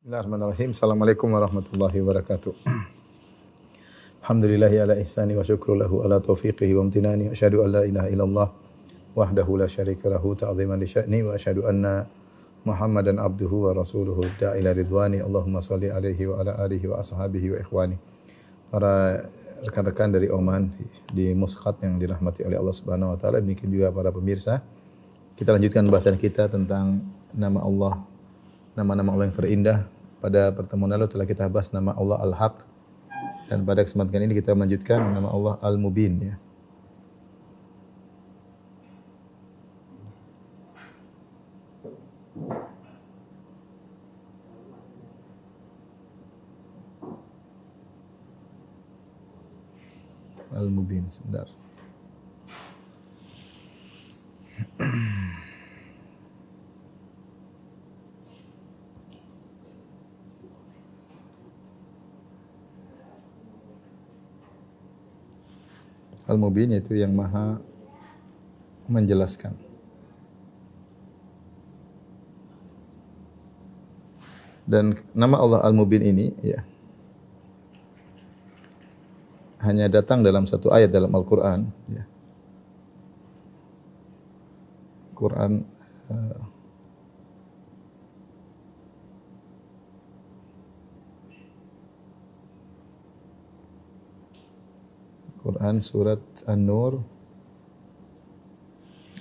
Bismillahirrahmanirrahim. Assalamualaikum warahmatullahi wabarakatuh. Alhamdulillahi ala ihsani wa syukru lahu ala taufiqihi wa amtinani. Asyhadu an la ilaha illallah wahdahu la syarika lahu ta'ziman li sya'ni wa asyhadu anna Muhammadan abduhu wa rasuluhu da'ila ridwani. Allahumma salli alaihi wa ala alihi wa ashabihi wa ikhwani. Para rekan-rekan dari Oman di Muscat yang dirahmati oleh Allah Subhanahu wa taala, demikian juga para pemirsa. Kita lanjutkan bahasan kita tentang nama Allah, nama-nama Allah yang terindah. Pada pertemuan lalu telah kita bahas nama Allah Al-Haq, dan pada kesempatan ini kita melanjutkan nama Allah Al-Mubin, ya. Al-Mubin, sebentar. Al-Mubin yaitu yang maha menjelaskan. Dan nama Allah Al-Mubin ini, ya, hanya datang dalam satu ayat dalam Al-Quran, ya. Quran Quran surat An-Nur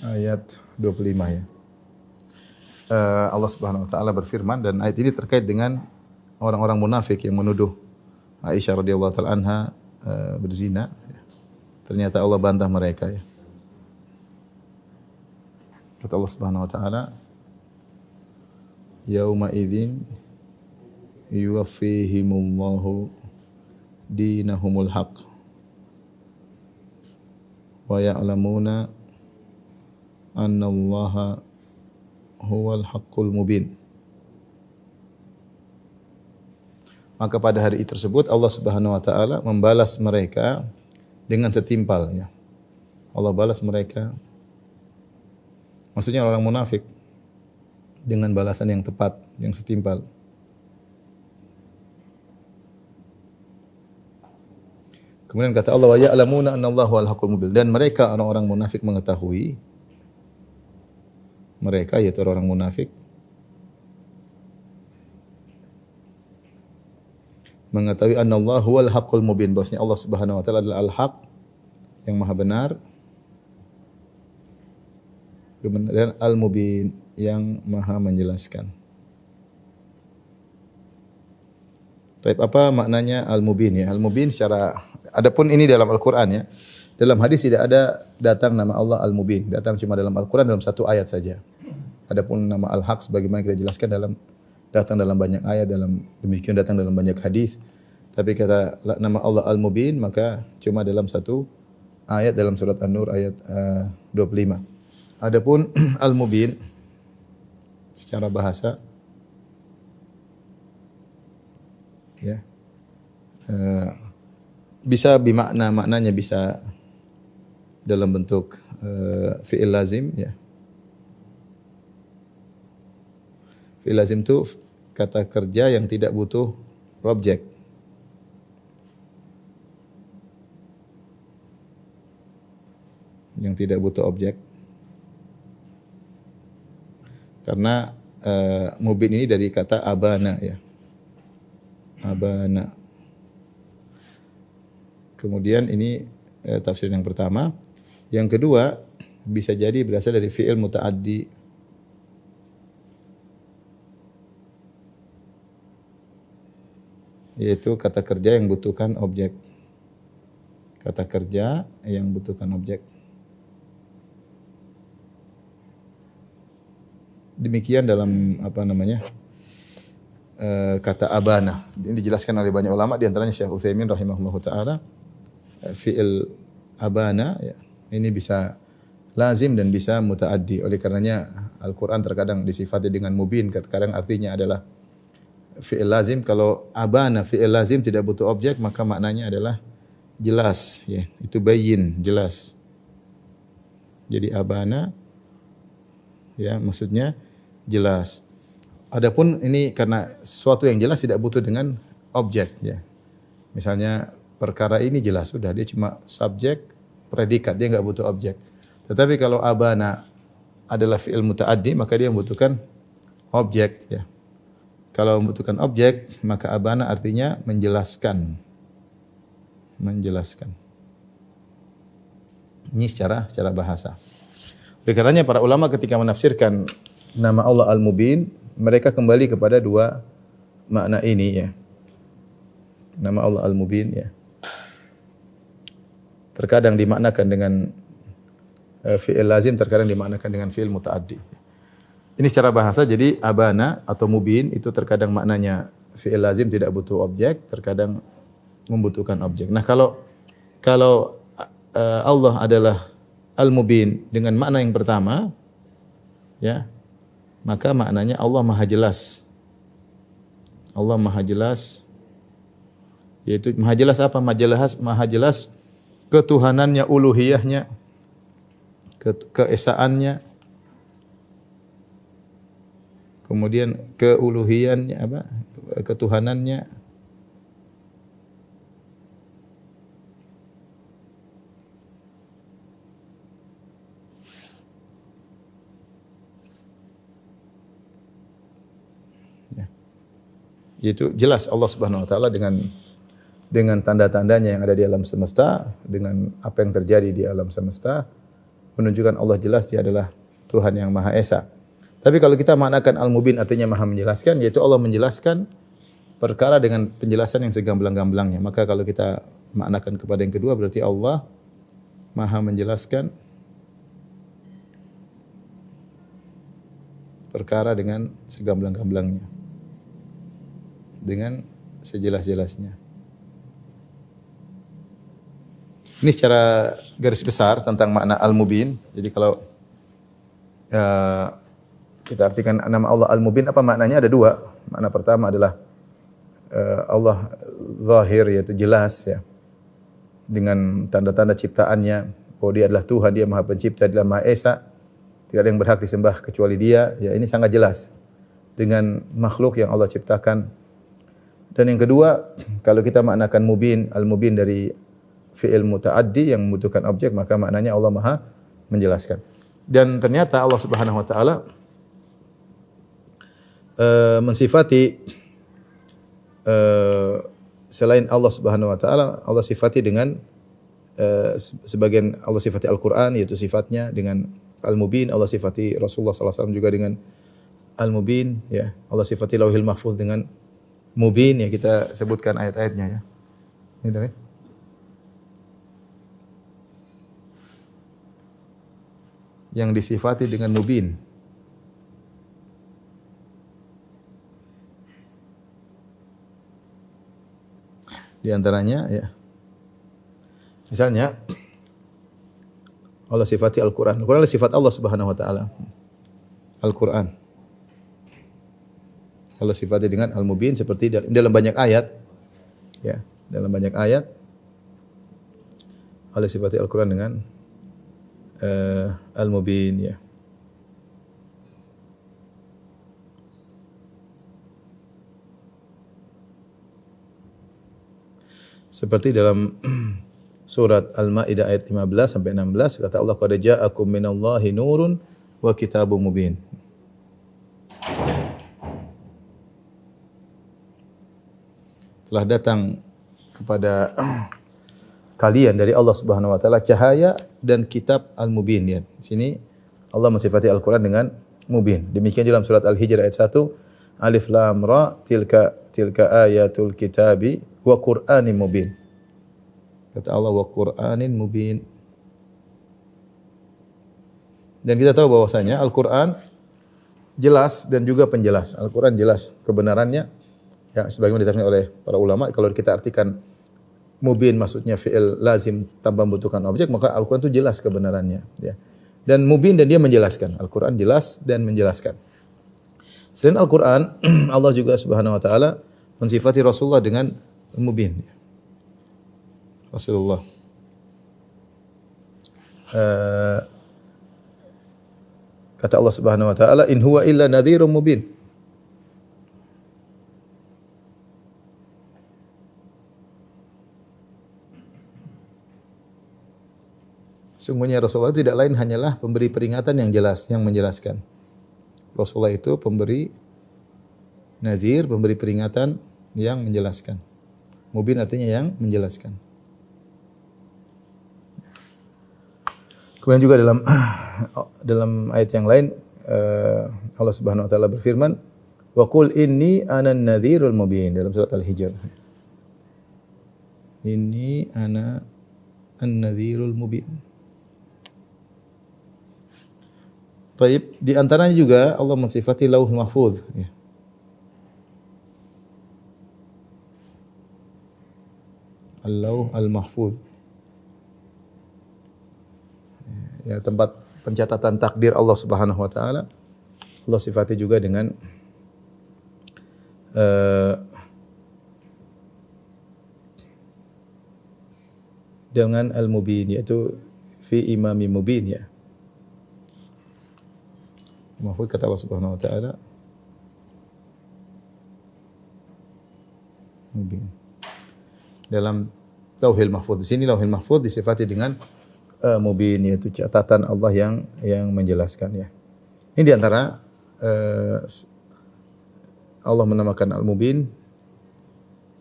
ayat 25, ya. Allah Subhanahu wa taala berfirman, dan ayat ini terkait dengan orang-orang munafik yang menuduh Aisyah radhiyallahu taala anha berzina. Ternyata Allah bantah mereka, ya. Kata Allah Subhanahu wa taala, "Yauma idzin yuwaffihimullahu dinahumul haqq wa ya'lamuna annallaha huwal haqqul mubin." Maka pada hari tersebut Allah Subhanahu wa taala membalas mereka dengan setimpal, ya. Allah balas mereka, maksudnya orang munafik, dengan balasan yang tepat, yang setimpal. Kemudian kata Allah, wa ya'lamuna annallaha huwal haqqul mubin, dan mereka orang-orang munafik mengetahui, mereka yaitu orang munafik mengetahui annallaha huwal haqqul mubin, bahwasanya Allah Subhanahu wa taala adalah al-haq, yang maha benar, dan al-mubin, yang maha menjelaskan. Baik, apa maknanya al-mubin, ya? Al-mubin secara, adapun ini dalam Al-Qur'an, ya. Dalam hadis tidak ada datang nama Allah Al-Mubin, datang cuma dalam Al-Qur'an dalam satu ayat saja. Adapun nama Al-Haq sebagaimana kita jelaskan datang dalam banyak ayat, demikian datang dalam banyak hadis. Tapi kata nama Allah Al-Mubin maka cuma dalam satu ayat dalam surat An-Nur ayat 25. Adapun Al-Mubin secara bahasa, ya, bisa maknanya bisa dalam bentuk fi'il lazim, ya. Fi'il lazim itu kata kerja yang tidak butuh objek. Yang tidak butuh objek. Karena mubin ini dari kata abana, ya. Abana. Kemudian ini tafsir yang pertama. Yang kedua, bisa jadi berasal dari fi'il muta'addi. Yaitu kata kerja yang butuhkan objek. Kata kerja yang butuhkan objek. Demikian dalam kata abana. Ini dijelaskan oleh banyak ulama, di antaranya Syekh Utsaimin rahimahullahu taala. Fi'il abana, ya, ini bisa lazim dan bisa mutaaddi. Oleh karenanya Al-Qur'an terkadang disifati dengan mubin, kadang artinya adalah fi'il lazim. Kalau abana fi'il lazim tidak butuh objek, maka maknanya adalah jelas, ya. Itu bayyin, jelas. Jadi abana, ya, maksudnya jelas. Adapun ini karena sesuatu yang jelas tidak butuh dengan objek ya. Misalnya perkara ini jelas sudah dia cuma subjek, predikat, dia enggak butuh objek. Tetapi kalau abana adalah fi'il muta'addi maka dia membutuhkan objek ya. Kalau membutuhkan objek maka abana artinya menjelaskan. Menjelaskan. Ini secara bahasa. Oleh karenanya para ulama ketika menafsirkan nama Allah Al-Mubin, mereka kembali kepada dua makna ini ya. Nama Allah Al-Mubin ya. Terkadang dimaknakan dengan fi'il lazim, terkadang dimaknakan dengan fi'il muta'addi. Ini secara bahasa, jadi abana atau mubin itu terkadang maknanya fi'il lazim tidak butuh objek, terkadang membutuhkan objek. Nah, kalau Allah adalah Al-Mubin dengan makna yang pertama, ya, maka maknanya Allah Maha Jelas. Allah Maha Jelas, yaitu Maha Jelas apa? Maha Jelas ketuhanannya, uluhiyahnya, keesaannya, kemudian keuluhiyannya apa? Ketuhanannya. Ya. Yaitu jelas Allah Subhanahu wa taala dengan tanda-tandanya yang ada di alam semesta, dengan apa yang terjadi di alam semesta, menunjukkan Allah jelas dia adalah Tuhan yang Maha Esa. Tapi kalau kita maknakan Al-Mubin artinya Maha menjelaskan, yaitu Allah menjelaskan perkara dengan penjelasan yang segamblang-gamblangnya. Maka kalau kita maknakan kepada yang kedua berarti Allah Maha menjelaskan perkara dengan segamblang-gamblangnya. Dengan sejelas-jelasnya. Ini secara garis besar tentang makna Al-Mubin. Jadi kalau kita artikan nama Allah Al-Mubin, apa maknanya? Ada dua. Makna pertama adalah Allah zahir, yaitu jelas ya. Dengan tanda-tanda ciptaannya, bahwa dia adalah Tuhan, dia Maha Pencipta, dia Maha Esa. Tidak ada yang berhak disembah kecuali dia. Ya, ini sangat jelas dengan makhluk yang Allah ciptakan. Dan yang kedua, kalau kita maknakan Mubin, Al-Mubin dari fi'il muta'addi yang membutuhkan objek, maka maknanya Allah Maha menjelaskan. Dan ternyata Allah Subhanahu wa taala mensifati selain Allah Subhanahu wa taala, Allah sifati dengan sebagian Allah sifati Al-Qur'an, yaitu sifatnya dengan Al-Mubin. Allah sifati Rasulullah sallallahu alaihi wasallam juga dengan Al-Mubin ya. Allah sifati Lauhil Mahfuz dengan Mubin ya, kita sebutkan ayat-ayatnya ya. Ini dah kan? Yang disifati dengan Mubin. Di antaranya ya. Misalnya Allah sifati Al-Qur'an. Al-Qur'an adalah sifat Allah Subhanahu wa taala. Al-Qur'an. Allah sifati dengan Al-Mubin seperti dalam banyak ayat. Ya, dalam banyak ayat Allah sifati Al-Qur'an dengan Al-Mubin ya. Seperti dalam surat Al-Maidah ayat 15 sampai 16 kata Allah, qad ja'akum minallahi nurun wa kitabun mubin. Telah datang kepada kalian dari Allah Subhanahu wa taala cahaya dan kitab Al-Mubin ya. Di sini Allah mensifati Al-Qur'an dengan mubin. Demikian dalam surat Al-Hijr ayat 1, Alif Lam Ra tilka ayatul kitabi wa Qur'anin mubin. Kata Allah wa Qur'anin mubin. Dan kita tahu bahwasanya Al-Qur'an jelas dan juga penjelas. Al-Qur'an jelas kebenarannya ya, sebagaimana ditafsirkan oleh para ulama. Kalau kita artikan mubin maksudnya fi'il lazim tanpa membutuhkan objek, maka Al-Qur'an itu jelas kebenarannya ya. Dan mubin dan dia menjelaskan. Al-Qur'an jelas dan menjelaskan. Selain Al-Qur'an, Allah juga Subhanahu wa taala mensifati Rasulullah dengan mubin. Rasulullah kata Allah Subhanahu wa taala, in huwa illa nadhirun mubin. Sungguhnya Rasulullah itu tidak lain hanyalah pemberi peringatan yang jelas, yang menjelaskan. Rasulullah itu pemberi nazir, pemberi peringatan yang menjelaskan. Mubin artinya yang menjelaskan. Kemudian juga dalam ayat yang lain Allah Subhanahu wa taala berfirman, "Wa qul inni anan nadhirul mubin" dalam surat Al-Hijr. Inni ana an-nadhirul mubin. Baik, di antaranya juga Allah mensifati Lauhul Mahfuz, ya. Al-Lauh Al-Mahfuz. Ya, tempat pencatatan takdir Allah Subhanahu wa taala. Allah sifati juga dengan al-mubin, yaitu fi imami mubin, ya. Mahfuz kata Allah Subhanahu wa taala mubin. Dalam Lauhil Mahfuz, di sini Lauhil Mahfuz disifati dengan mubin, yaitu catatan Allah yang menjelaskan, ya. Ini di antara Allah menamakan Al-Mubin.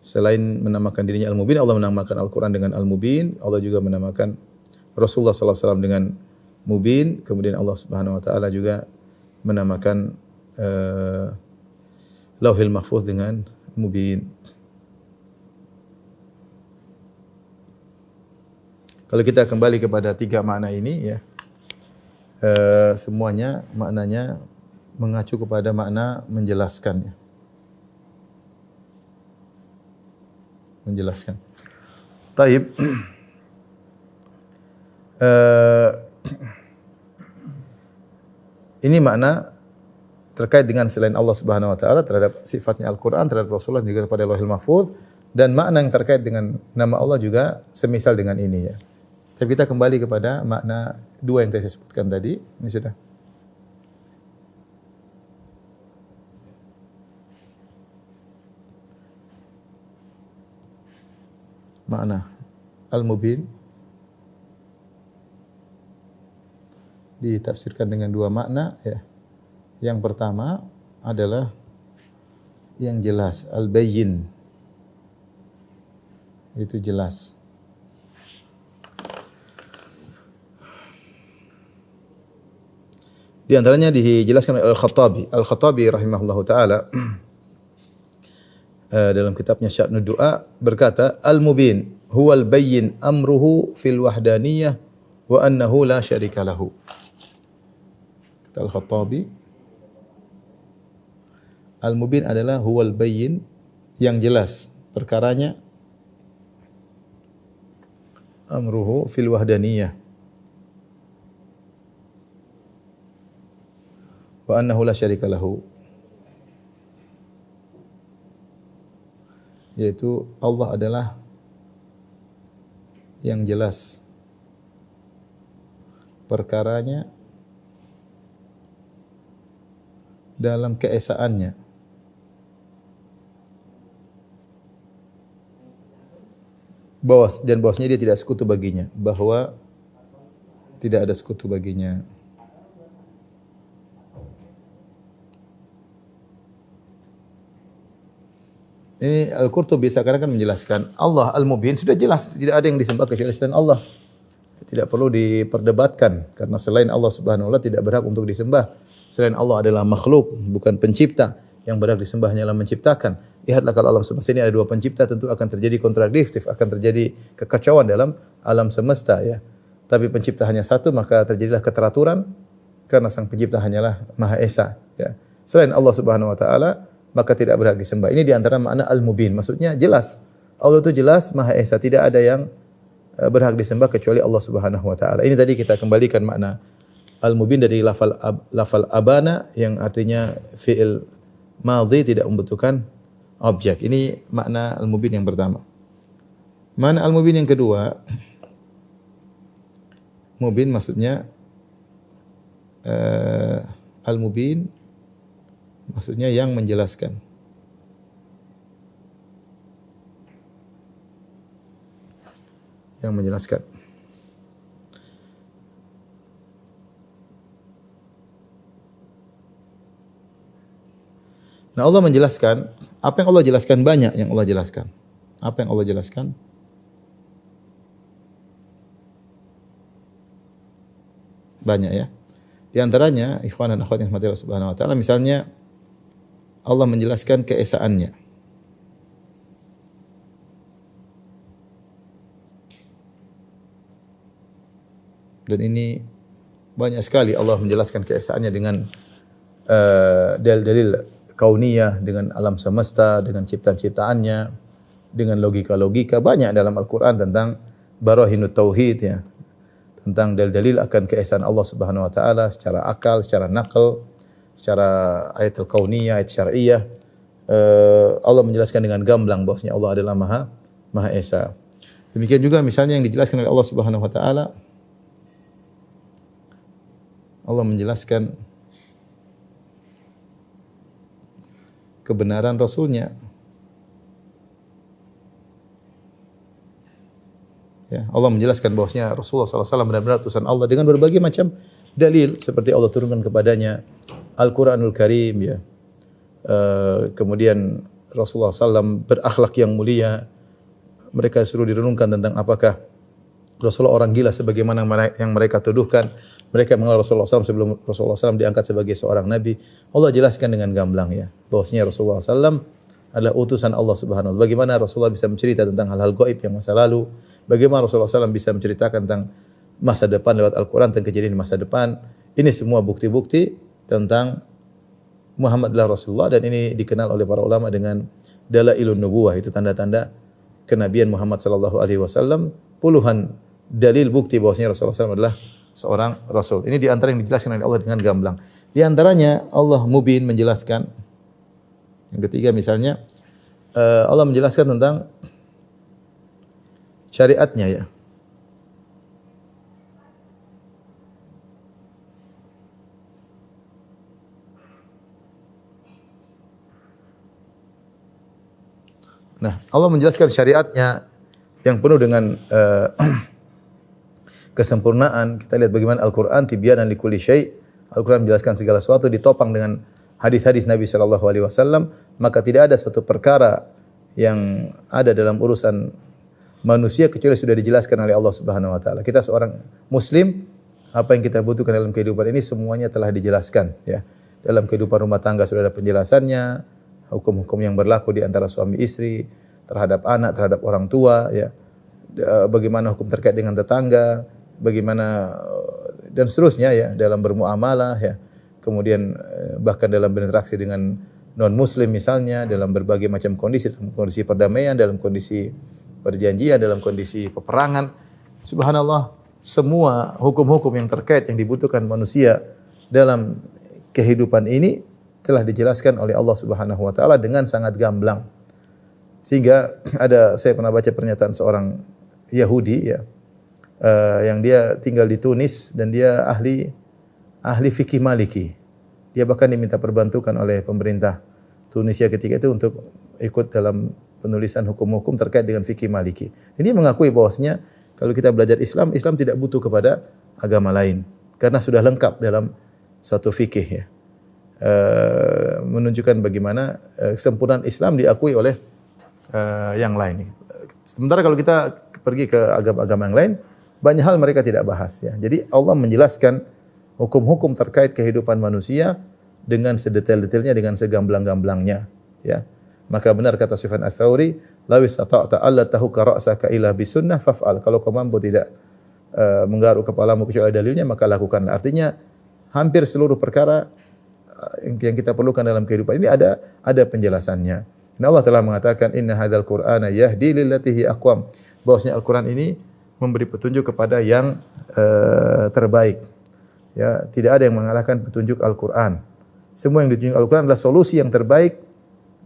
Selain menamakan dirinya Al-Mubin, Allah menamakan Al-Quran dengan Al-Mubin. Allah juga menamakan Rasulullah sallallahu alaihi wasallam dengan Mubin. Kemudian Allah Subhanahu wa taala juga menamakan Lauhil Mahfuz dengan Mubin. Kalau kita kembali kepada tiga makna ini, ya, semuanya maknanya mengacu kepada makna menjelaskan, ya. Menjelaskan. Taib. Ini makna terkait dengan selain Allah Subhanahu wa taala terhadap sifatnya Al-Qur'an, terhadap Rasulullah juga pada Lauhul Mahfuz, dan makna yang terkait dengan nama Allah juga semisal dengan ini, ya. Tapi kita kembali kepada makna dua yang saya sebutkan tadi. Ini sudah. Makna Al-Mubin ditafsirkan dengan dua makna, ya. Yang pertama adalah yang jelas, Al-Bayyin. Itu jelas. Di antaranya dijelaskan oleh Al-Khattabi. Al-Khattabi rahimahullahu taala dalam kitabnya Sya'nud Du'a berkata, Al-Mubin huwal bayyin amruhu fil wahdaniyah wa annahu la syarika lahu. Kata Al-Khattabi, Al-Mubin adalah huwal bayyin, yang jelas perkaranya, amruhu fil wahdaniyah wa annahu la syarika lahu, yaitu Allah adalah yang jelas perkaranya dalam keesaannya, dan bahwasanya dia tidak sekutu baginya, bahwa tidak ada sekutu baginya. Ini Al-Qurtubi seakan-akan menjelaskan Allah Al-Mubin sudah jelas, tidak ada yang disembah kecuali selain Allah. Tidak perlu diperdebatkan karena selain Allah Subhanahu wa taala tidak berhak untuk disembah. Selain Allah adalah makhluk, bukan pencipta. Yang berhak disembah hanyalah menciptakan. Lihatlah kalau alam semesta ini ada dua pencipta, tentu akan terjadi kontradiktif, akan terjadi kekacauan dalam alam semesta, ya. Tapi pencipta hanya satu, maka terjadilah keteraturan karena sang pencipta hanyalah Maha Esa, ya. Selain Allah Subhanahu wa taala maka tidak berhak disembah. Ini di antara makna Al-Mubin. Maksudnya jelas. Allah itu jelas Maha Esa, tidak ada yang berhak disembah kecuali Allah Subhanahu wa taala. Ini tadi kita kembalikan makna Al-Mubin dari lafal abana yang artinya fi'il madhi, tidak membutuhkan objek. Ini makna Al-Mubin yang pertama. Makna Al-Mubin yang kedua, Mubin maksudnya Al-Mubin maksudnya yang menjelaskan. Yang menjelaskan. Nah, Allah menjelaskan, apa yang Allah jelaskan banyak yang Allah jelaskan. Apa yang Allah jelaskan? Banyak ya. Di antaranya, ikhwan dan akhwat yang dirahmati Allah Subhanahu wa taala, misalnya Allah menjelaskan keesaannya. Dan ini banyak sekali Allah menjelaskan keesaannya dengan dalil-dalil kauniyah, dengan alam semesta, dengan ciptaan-ciptaannya, dengan logika-logika. Banyak dalam Al-Quran tentang barahinut tauhid ya. Tentang dalil-dalil akan keesaan Allah Subhanahu wa taala secara akal, secara nakal, secara ayat al-kauniyah, ayat syar'iyyah. Allah menjelaskan dengan gamblang bahwasanya Allah adalah Maha Esa. Demikian juga misalnya yang dijelaskan oleh Allah Subhanahu wa taala, Allah menjelaskan kebenaran Rasulnya. Ya, Allah menjelaskan bahwasanya Rasulullah SAW benar-benar utusan Allah dengan berbagai macam dalil seperti Allah turunkan kepadanya Al-Quranul Karim ya. Kemudian Rasulullah SAW berakhlak yang mulia. Mereka suruh direnungkan tentang apakah Rasulullah orang gila sebagaimana yang mereka tuduhkan. Mereka mengenal Rasulullah SAW sebelum Rasulullah SAW diangkat sebagai seorang nabi. Allah jelaskan dengan gamblang ya, bahwasanya Rasulullah SAW adalah utusan Allah Subhanahu wa taala. Bagaimana Rasulullah bisa mencerita tentang hal-hal gaib yang masa lalu, bagaimana Rasulullah SAW bisa menceritakan tentang masa depan lewat Al-Quran, tentang kejadian di masa depan. Ini semua bukti-bukti tentang Muhammad adalah Rasulullah, dan ini dikenal oleh para ulama dengan dalailun nubuwah, itu tanda-tanda kenabian Muhammad sallallahu alaihi wasallam. Puluhan dalil bukti bahwasanya Rasulullah SAW adalah seorang rasul. Ini di antara yang dijelaskan oleh Allah dengan gamblang. Di antaranya Allah mubin menjelaskan. Yang ketiga misalnya Allah menjelaskan tentang syariatnya ya. Nah, Allah menjelaskan syariatnya yang penuh dengan kesempurnaan. Kita lihat bagaimana Al-Quran tibyanan likulli syai'. Al-Quran menjelaskan segala sesuatu, ditopang dengan hadis-hadis Nabi sallallahu alaihi wasallam. Maka tidak ada satu perkara yang ada dalam urusan manusia kecuali sudah dijelaskan oleh Allah Subhanahu wa taala. Kita seorang muslim, apa yang kita butuhkan dalam kehidupan ini semuanya telah dijelaskan ya. Dalam kehidupan rumah tangga sudah ada penjelasannya, hukum-hukum yang berlaku di antara suami istri, terhadap anak, terhadap orang tua ya. Bagaimana hukum terkait dengan tetangga, bagaimana dan seterusnya ya, dalam bermuamalah ya. Kemudian bahkan dalam berinteraksi dengan non muslim misalnya, dalam berbagai macam kondisi, dalam kondisi perdamaian, dalam kondisi perjanjian, dalam kondisi peperangan. Subhanallah, semua hukum-hukum yang terkait yang dibutuhkan manusia dalam kehidupan ini telah dijelaskan oleh Allah Subhanahu wa taala dengan sangat gamblang. Sehingga saya pernah baca pernyataan seorang Yahudi ya, yang dia tinggal di Tunis dan dia ahli fikih Maliki. Dia bahkan diminta perbantukan oleh pemerintah Tunisia ketika itu untuk ikut dalam penulisan hukum-hukum terkait dengan fikih Maliki. Dan dia mengakui bahwasanya kalau kita belajar Islam, Islam tidak butuh kepada agama lain karena sudah lengkap dalam suatu fikih ya. Menunjukkan bagaimana kesempurnaan Islam diakui oleh yang lain. Sementara kalau kita pergi ke agama-agama yang lain, banyak hal mereka tidak bahas ya. Jadi Allah menjelaskan hukum-hukum terkait kehidupan manusia dengan sedetail-detailnya, dengan segamblang-gamblangnya ya. Maka benar kata Sufyan Ats-Tsauri, "La wisata'ta alla tahuka ra'saka illa bisunnah faf'al." Kalau kau mampu tidak menggaruk kepalamu kecuali dalilnya, maka lakukanlah. Artinya hampir seluruh perkara yang kita perlukan dalam kehidupan ini ada penjelasannya. Dan Allah telah mengatakan, "Inna hadzal Qur'ana yahdi lillati hi aqwam." Bahwasanya Al-Qur'an ini memberi petunjuk kepada yang terbaik. Ya, tidak ada yang mengalahkan petunjuk Al-Qur'an. Semua yang ditunjuk Al-Qur'an adalah solusi yang terbaik,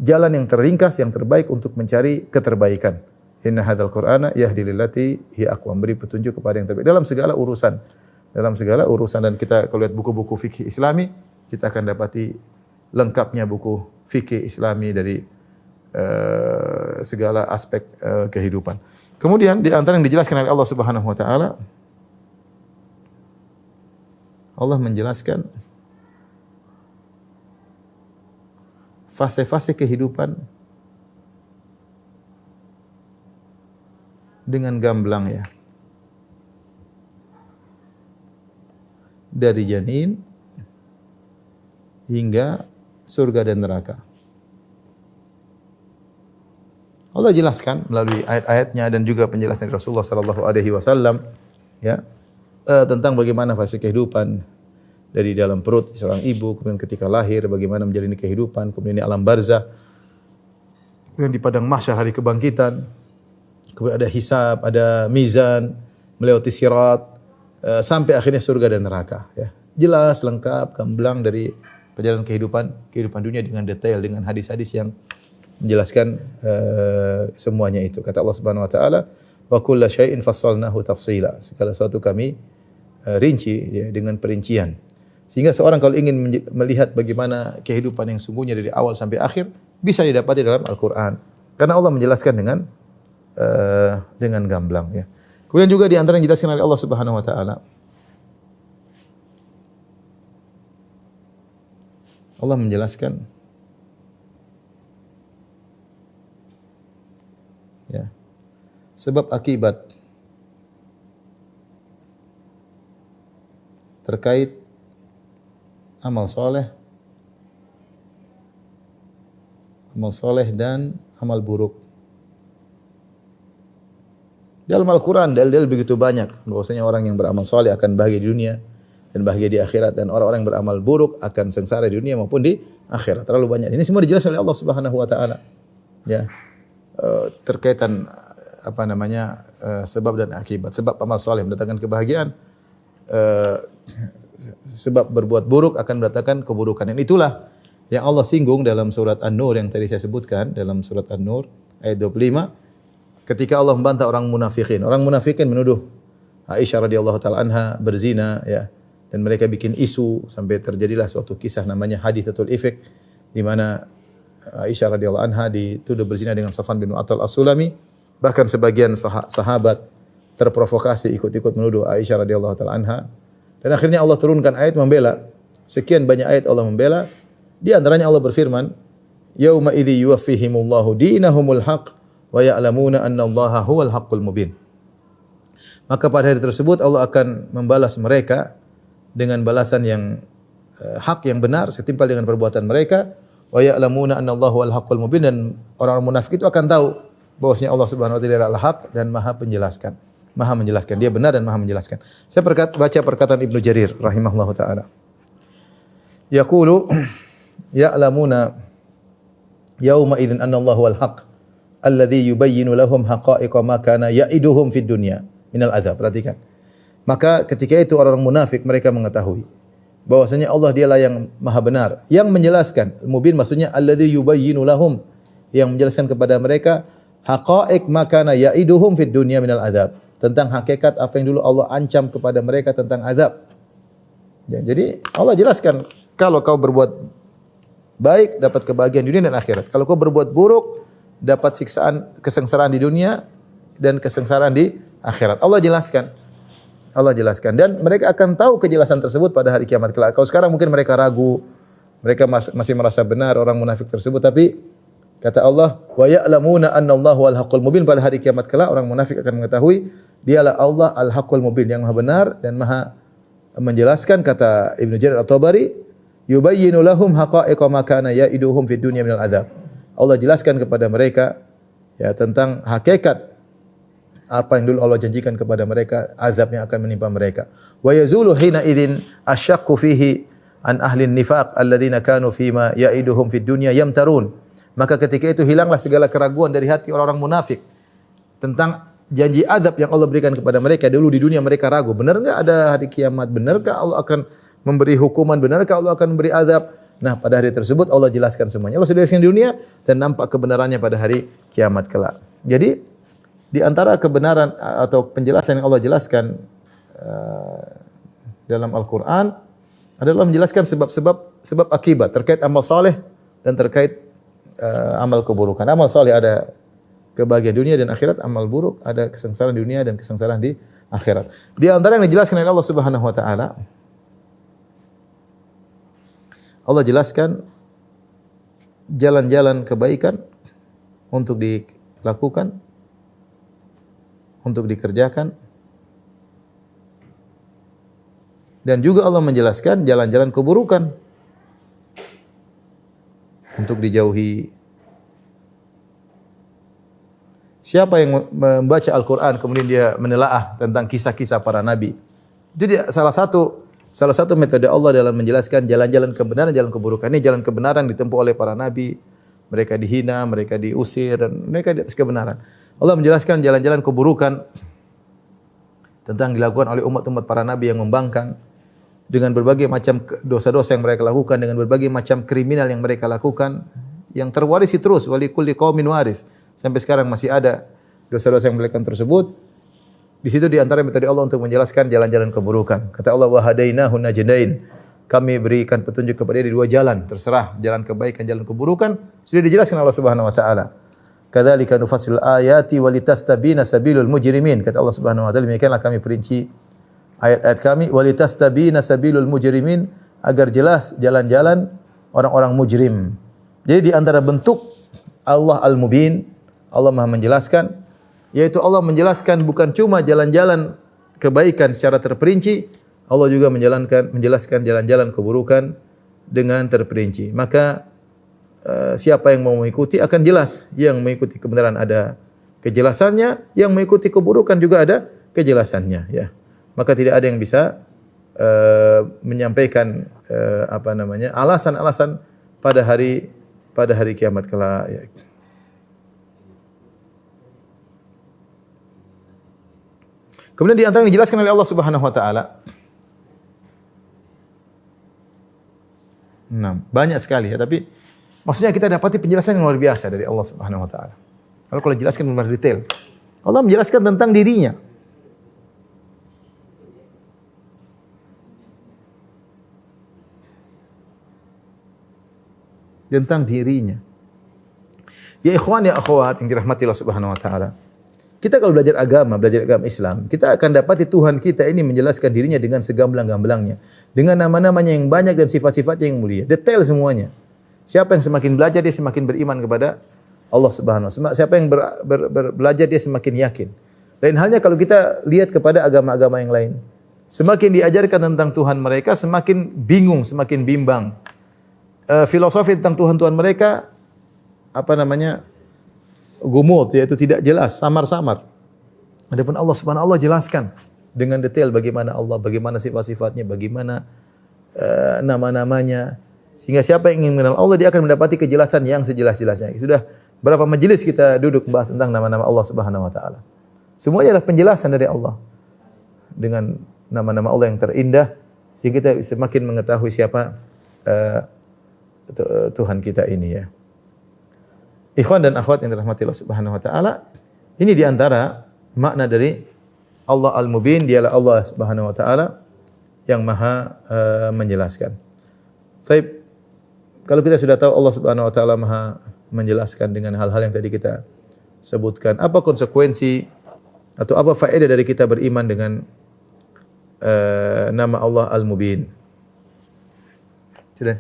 jalan yang terringkas yang terbaik untuk mencari keterbaikan. Inna hadzal Qur'ana yahdi lillati hi aqwam, beri petunjuk kepada yang terbaik dalam segala urusan. Dalam segala urusan. Dan kita kalau lihat buku-buku fikih Islami, kita akan dapati lengkapnya buku fikih Islami dari segala aspek kehidupan. Kemudian di antara yang dijelaskan oleh Allah Subhanahu wa taala, Allah menjelaskan fase-fase kehidupan dengan gamblang ya. Dari janin hingga surga dan neraka. Allah jelaskan melalui ayat-ayatnya dan juga penjelasan Rasulullah sallallahu alaihi wasallam ya tentang bagaimana fase kehidupan dari dalam perut seorang ibu, kemudian ketika lahir bagaimana menjalani kehidupan, kemudian di alam barzah, kemudian di padang mahsyar hari kebangkitan, kemudian ada hisab, ada mizan, melewati sirat, sampai akhirnya surga dan neraka ya. Jelas lengkap gamblang dari perjalanan kehidupan dunia dengan detail, dengan hadis-hadis yang menjelaskan semuanya itu. Kata Allah Subhanahu wa taala, "Wa kullu syai'in fassalnahu tafsila." Segala sesuatu kami rinci ya, dengan perincian. Sehingga seorang kalau ingin melihat bagaimana kehidupan yang sungguhnya dari awal sampai akhir bisa didapati dalam Al-Qur'an. Karena Allah menjelaskan dengan gamblang ya. Kemudian juga di antara yang dijelaskan oleh Allah Subhanahu wa taala, Allah menjelaskan ya, sebab akibat terkait amal soleh dan amal buruk. Dalam Al-Quran dalil-dalil begitu banyak bahwasanya orang yang beramal soleh akan bahagia di dunia dan bahagia di akhirat, dan orang-orang yang beramal buruk akan sengsara di dunia maupun di akhirat. Terlalu banyak. Ini semua dijelaskan oleh Allah Subhanahu wa taala. Ya. Terkaitan sebab dan akibat. Sebab amal soleh mendatangkan kebahagiaan, sebab berbuat buruk akan mendatangkan keburukan. Dan itulah yang Allah singgung dalam surat An-Nur yang tadi saya sebutkan, dalam surat An-Nur ayat 25 ketika Allah membantah orang munafikin. Orang munafikin menuduh Aisyah radhiyallahu taala anha berzina ya, dan mereka bikin isu sampai terjadilah suatu kisah namanya haditsatul ifk, di mana Aisyah radhiyallahu anha dituduh berzina dengan Safwan bin Mu'attal As-Sulami. Bahkan sebagian sahabat terprovokasi ikut-ikut menuduh Aisyah radhiyallahu taala anha. Dan akhirnya Allah turunkan ayat membela. Sekian banyak ayat Allah membela. Di antaranya Allah berfirman, "Yauma idzi yuwaffihimullahu dinahumul haqq wa ya'lamuna annallaha huwal haqqul mubin." Maka pada hari tersebut Allah akan membalas mereka dengan balasan yang hak, yang benar setimpal dengan perbuatan mereka. Wa ya'lamuna annallaha huwal haqqul mubin, dan orang-orang munafik itu akan tahu bahwasanya Allah Subhanahu wa taala adalah hak dan Maha penjelaskan. Maha menjelaskan. Dia benar dan Maha menjelaskan. Saya baca perkataan Ibnu Jarir rahimahullahu taala. Yaqulu ya'lamuna yauma idzin anna Allahu al-haq alladzi yubayyinu lahum haqa'iqa ma kana ya'iduhum fid dunya minal adzab. Perhatikan. Maka ketika itu orang munafik mereka mengetahui bahwasanya Allah dialah yang Maha benar, yang menjelaskan. Mubin maksudnya alladzi yubayyinu lahum, yang menjelaskan kepada mereka haqa'iq ma kana ya'iduhum fid dunya minal adzab, tentang hakikat apa yang dulu Allah ancam kepada mereka tentang azab. Ya, jadi Allah jelaskan, kalau kau berbuat baik dapat kebahagiaan di dunia dan akhirat. Kalau kau berbuat buruk dapat siksaan, kesengsaraan di dunia dan kesengsaraan di akhirat. Allah jelaskan. Allah jelaskan, dan mereka akan tahu kejelasan tersebut pada hari kiamat kelak. Kalau sekarang mungkin mereka ragu, mereka masih merasa benar orang munafik tersebut, tapi kata Allah, wa ya'lamuna annallaha wal haqqul mubin, pada hari kiamat kelak orang munafik akan mengetahui dialah Allah al-haqqul mubin, yang Maha benar dan Maha menjelaskan. Kata Ibnu Jarir At-Tabari, yubayyinu lahum haqa'iqa ma kana ya'iduhum fid dunya minal adzab. Allah jelaskan kepada mereka ya tentang hakikat apa yang dulu Allah janjikan kepada mereka, azab yang akan menimpa mereka. Wa yazulu hina idzin asyaqqu fihi an ahli nifaq alladziina kanu fima ya'iduhum fid dunya yamtarun. Maka ketika itu hilanglah segala keraguan dari hati orang-orang munafik tentang janji azab yang Allah berikan kepada mereka. Dulu di dunia mereka ragu, benar enggak ada hari kiamat? Benarkah Allah akan memberi hukuman? Benarkah Allah akan memberi azab? Nah, pada hari tersebut Allah jelaskan semuanya. Allah sudah jelaskan di dunia dan nampak kebenarannya pada hari kiamat kelak. Jadi di antara kebenaran atau penjelasan yang Allah jelaskan dalam Al-Quran adalah menjelaskan sebab akibat terkait amal soleh dan terkait amal keburukan. Amal soleh ada kebahagiaan dunia dan akhirat, amal buruk ada kesengsaraan di dunia dan kesengsaraan di akhirat. Di antara yang dijelaskan oleh Allah Subhanahu wa taala, Allah jelaskan jalan-jalan kebaikan untuk dilakukan, untuk dikerjakan. Dan juga Allah menjelaskan jalan-jalan keburukan untuk dijauhi. Siapa yang membaca Al-Quran kemudian dia menelaah tentang kisah-kisah para nabi, itu dia salah satu metode Allah dalam menjelaskan jalan-jalan kebenaran, jalan keburukan. Ini jalan kebenaran ditempuh oleh para nabi. Mereka dihina, mereka diusir, dan mereka di atas kebenaran. Allah menjelaskan jalan-jalan keburukan tentang dilakukan oleh umat-umat para nabi yang membangkang dengan berbagai macam dosa-dosa yang mereka lakukan, dengan berbagai macam kriminal yang mereka lakukan, yang terwarisi terus, wali kulli qaumin waris. Sampai sekarang masih ada dosa-dosa yang mereka tersebut. Di situ di antara metode Allah untuk menjelaskan jalan-jalan keburukan. Kata Allah, wa hadainahu najdain. Kami berikan petunjuk kepada dia di dua jalan, terserah jalan kebaikan, jalan keburukan. Sudah dijelaskan Allah Subhanahu wa taala. Kadzalika nufassilul ayati walitastabina sabilul mujrimin. Kata Allah Subhanahu wa taala, demikianlah kami perinci ayat-ayat kami, walitastabina sabilul mujrimin, agar jelas jalan-jalan orang-orang mujrim. Jadi di antara bentuk Allah Al-Mubin, Allah Maha menjelaskan, yaitu Allah menjelaskan bukan cuma jalan-jalan kebaikan secara terperinci, Allah juga menjelaskan jalan-jalan keburukan dengan terperinci. Maka siapa yang mau mengikuti akan jelas. Yang mengikuti kebenaran ada kejelasannya, yang mengikuti keburukan juga ada kejelasannya, ya. Maka tidak ada yang bisa menyampaikan alasan-alasan pada hari kiamat kelak, ya. Kemudian di antara yang dijelaskan oleh Allah Subhanahu wa taala. Banyak sekali, ya, tapi maksudnya kita dapati penjelasan yang luar biasa dari Allah Subhanahu wa taala. Kalau dijelaskan benar detail. Allah menjelaskan tentang dirinya. Tentang dirinya. Ya ikhwan ya akhwat yang dirahmati Allah Subhanahu wa taala. Kita kalau belajar agama Islam, kita akan dapati Tuhan kita ini menjelaskan dirinya dengan segamblang-gamblangnya. Dengan nama-namanya yang banyak dan sifat-sifatnya yang mulia. Detail semuanya. Siapa yang semakin belajar, dia semakin beriman kepada Allah Subhanahu wa taala. Siapa yang belajar, dia semakin yakin. Lain halnya kalau kita lihat kepada agama-agama yang lain. Semakin diajarkan tentang Tuhan mereka, semakin bingung, semakin bimbang. Filosofi tentang Tuhan-Tuhan mereka, gumut, yaitu tidak jelas, samar-samar. Adapun Allah Subhanahu wa taala jelaskan dengan detail bagaimana Allah, bagaimana sifat-sifatnya, bagaimana nama-namanya. Sehingga siapa yang ingin mengenal Allah, dia akan mendapati kejelasan yang sejelas-jelasnya. Sudah berapa majelis kita duduk membahas tentang nama-nama Allah Subhanahu wa taala. Semuanya adalah penjelasan dari Allah. Dengan nama-nama Allah yang terindah, sehingga kita semakin mengetahui siapa Tuhan kita ini, ya. Ikhwan dan akhwat yang dirahmati Allah Subhanahu wa taala, ini di antara makna dari Allah Al-Mubin, dialah Allah Subhanahu wa taala yang Maha menjelaskan. Baik, kalau kita sudah tahu Allah Subhanahu wa taala Maha menjelaskan dengan hal-hal yang tadi kita sebutkan, apa konsekuensi atau apa faedah dari kita beriman dengan nama Allah Al-Mubin? Sudah.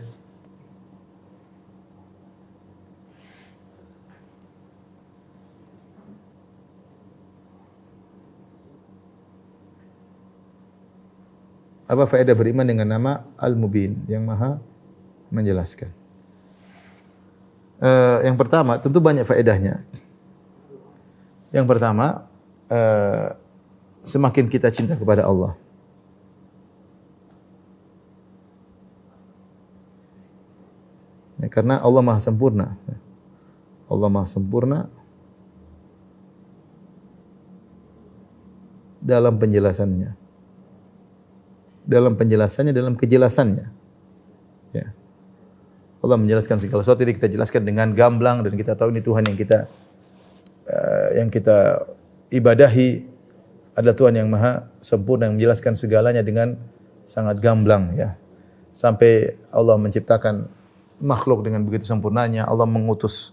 Apa faedah beriman dengan nama Al-Mubin, yang Maha menjelaskan? Yang pertama, tentu banyak faedahnya. Yang pertama, semakin kita cinta kepada Allah. Ya, karena Allah Maha sempurna. Allah Maha sempurna dalam penjelasannya. Dalam kejelasannya. Ya. Allah menjelaskan segala sesuatu, ini kita jelaskan dengan gamblang, dan kita tahu ini Tuhan yang kita ibadahi adalah Tuhan yang Maha sempurna, yang menjelaskan segalanya dengan sangat gamblang, ya. Sampai Allah menciptakan makhluk dengan begitu sempurnanya. Allah mengutus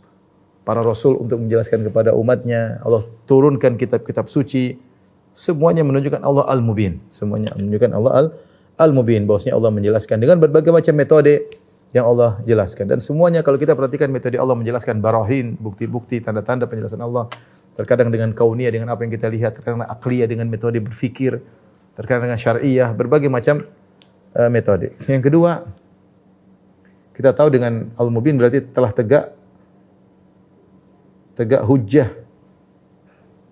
para rasul untuk menjelaskan kepada umatnya. Allah turunkan kitab-kitab suci. Semuanya menunjukkan Allah Al-Mubin. Semuanya menunjukkan Allah Al-Mubin. Bahwasanya Allah menjelaskan dengan berbagai macam metode yang Allah jelaskan. Dan semuanya kalau kita perhatikan metode Allah menjelaskan barahin, bukti-bukti, tanda-tanda penjelasan Allah. Terkadang dengan kauniyah, dengan apa yang kita lihat, terkadang akliyah dengan metode berfikir, terkadang dengan syariah, berbagai macam metode. Yang kedua, kita tahu dengan al-mubin berarti telah tegak hujjah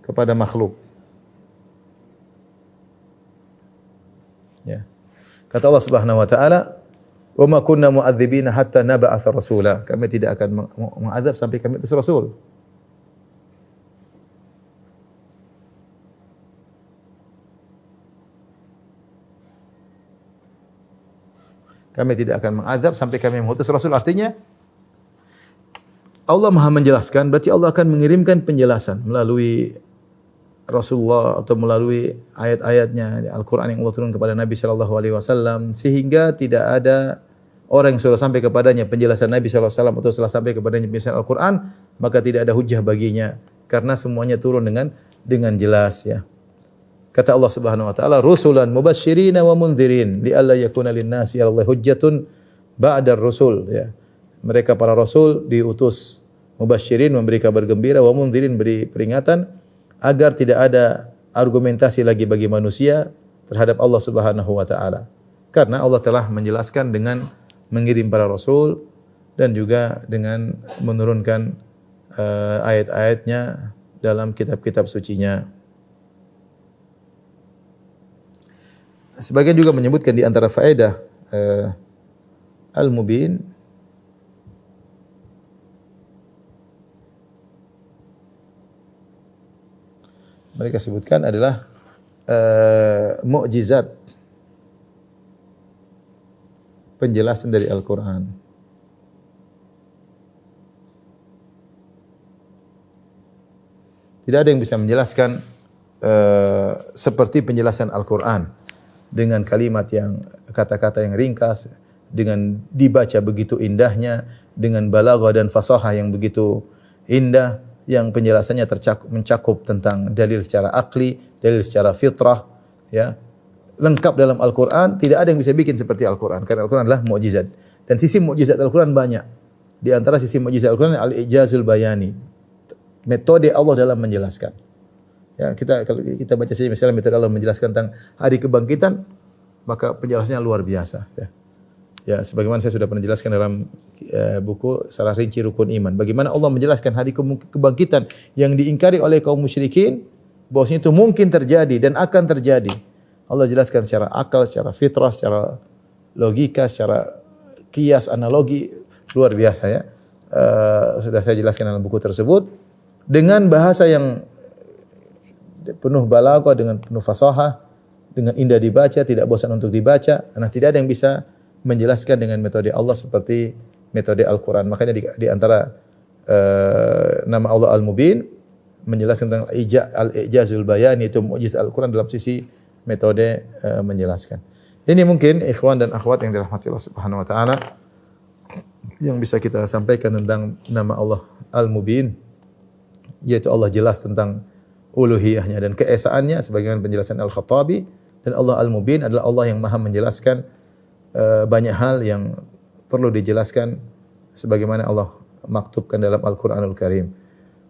kepada makhluk. Ya. Kata Allah Subhanahu wa taala, "Wa ma kunna mu'adzibina hatta nab'atsa rasula." Kami tidak akan mengazab sampai kami utus rasul. Kami tidak akan mengazab sampai kami mengutus rasul. Artinya Allah Maha menjelaskan, berarti Allah akan mengirimkan penjelasan melalui Rasulullah atau melalui ayat-ayatnya Al-Qur'an yang Allah turunkan kepada Nabi sallallahu alaihi wasallam, sehingga tidak ada orang yang sudah sampai kepadanya penjelasan Nabi sallallahu alaihi wasallam atau sudah sampai kepadanya penjelasan Al-Qur'an, maka tidak ada hujjah baginya karena semuanya turun dengan jelas, ya. Kata Allah Subhanahu wa taala, "Rusulan mubasysyirin wa mundzirin li'alla yakuna lin-nasi 'alallahi hujjatun ba'da ar-rusul." Ya. Mereka para rasul diutus mubasysyirin, memberi kabar gembira, wa mundzirin, beri peringatan agar tidak ada argumentasi lagi bagi manusia terhadap Allah Subhanahu wa taala. Karena Allah telah menjelaskan dengan mengirim para rasul dan juga dengan menurunkan ayat-ayatnya dalam kitab-kitab sucinya. Sebagian juga menyebutkan di antara faedah al-mubin mereka sebutkan adalah mukjizat penjelasan dari Al-Quran. Tidak ada yang bisa menjelaskan seperti penjelasan Al-Quran dengan kalimat yang kata-kata yang ringkas, dengan dibaca begitu indahnya, dengan balaghah dan fasahah yang begitu indah, yang penjelasannya mencakup tentang dalil secara akli, dalil secara fitrah, ya. Lengkap dalam Al-Qur'an, tidak ada yang bisa bikin seperti Al-Qur'an karena Al-Qur'an adalah mukjizat. Dan sisi mukjizat Al-Qur'an banyak. Di antara sisi mukjizat Al-Qur'an al-ijazul bayani. Metode Allah dalam menjelaskan. Ya, kalau kita baca saja misalnya metode Allah menjelaskan tentang hari kebangkitan, maka penjelasannya luar biasa, ya. Ya, sebagaimana saya sudah pernah jelaskan dalam buku Sarah Rinci Rukun Iman, bagaimana Allah menjelaskan hari kebangkitan yang diingkari oleh kaum musyrikin, bahwasanya itu mungkin terjadi dan akan terjadi. Allah jelaskan secara akal, secara fitrah, secara logika, secara kias, analogi, luar biasa, ya. Sudah saya jelaskan dalam buku tersebut dengan bahasa yang penuh balaghah, dengan penuh fasahah, dengan indah dibaca, tidak bosan untuk dibaca. Nah, tidak ada yang bisa menjelaskan dengan metode Allah seperti metode Al-Quran. Makanya di antara nama Allah Al-Mubin menjelaskan tentang al-ijazul bayani, itu mukjizat Al-Quran dalam sisi metode menjelaskan. Ini mungkin ikhwan dan akhwat yang dirahmati Allah Subhanahu wa taala yang bisa kita sampaikan tentang nama Allah Al-Mubin, yaitu Allah jelas tentang uluhiyahnya dan keesaannya sebagaimana penjelasan Al-Khattabi, dan Allah Al-Mubin adalah Allah yang Maha menjelaskan banyak hal yang perlu dijelaskan sebagaimana Allah maktubkan dalam Al-Qur'anul Karim.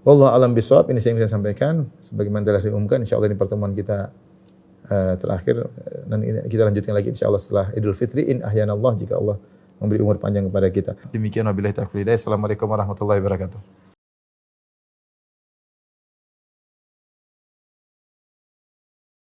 Wallahu a'lam bishawab. Ini saya ingin sampaikan sebagaimana telah diumumkan. Insyaallah ini pertemuan kita terakhir, dan kita lanjutkan lagi insyaallah setelah Idul Fitri in ahyanallah, jika Allah memberi umur panjang kepada kita. Demikian wabillahi taufiq. Assalamualaikum warahmatullahi wabarakatuh.